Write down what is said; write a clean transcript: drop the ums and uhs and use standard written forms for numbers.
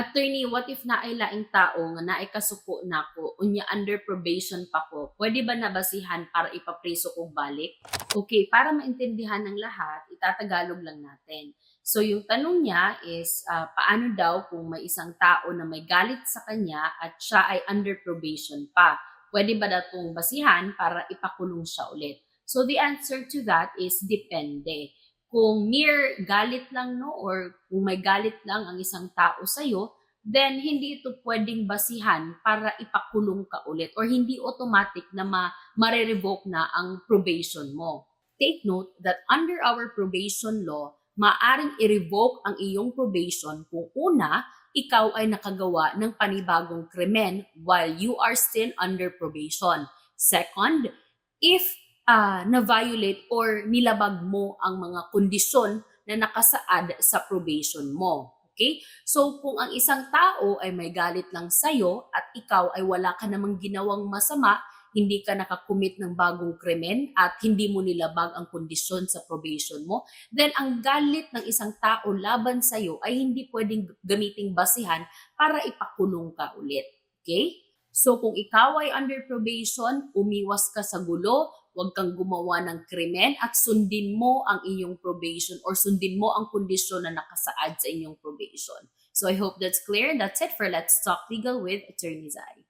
Attorney, what if naay laing tao nga naay kasuko nako unya under probation pa ko, pwede ba nabasihan para ipapreso kog balik? Okay, para maintindihan ng lahat, itatagalog lang natin. So yung tanong niya is, paano daw kung may isang tao na may galit sa kanya at siya ay under probation pa? Pwede ba daw itong basihan para ipakulong siya ulit? So the answer to that is depende. Kung mere galit lang, no, or kung may galit lang ang isang tao sa'yo, then hindi ito pwedeng basihan para ipakulong ka ulit or hindi automatic na mare-revoke na ang probation mo. Take note that under our probation law, maaring i-revoke ang iyong probation kung una, ikaw ay nakagawa ng panibagong krimen while you are still under probation. Second, if na-violate or nilabag mo ang mga kondisyon na nakasaad sa probation mo. Okay? So, kung ang isang tao ay may galit lang sa'yo at ikaw ay wala ka namang ginawang masama, hindi ka nakakumit ng bagong krimen at hindi mo nilabag ang kondisyon sa probation mo, then ang galit ng isang tao laban sa'yo ay hindi pwedeng gamiting basihan para ipakulong ka ulit. Okay? So kung ikaw ay under probation, umiwas ka sa gulo, huwag kang gumawa ng krimen at sundin mo ang iyong probation or sundin mo ang kondisyon na nakasaad sa inyong probation. So I hope that's clear. That's it for Let's Talk Legal with Attorney Zai.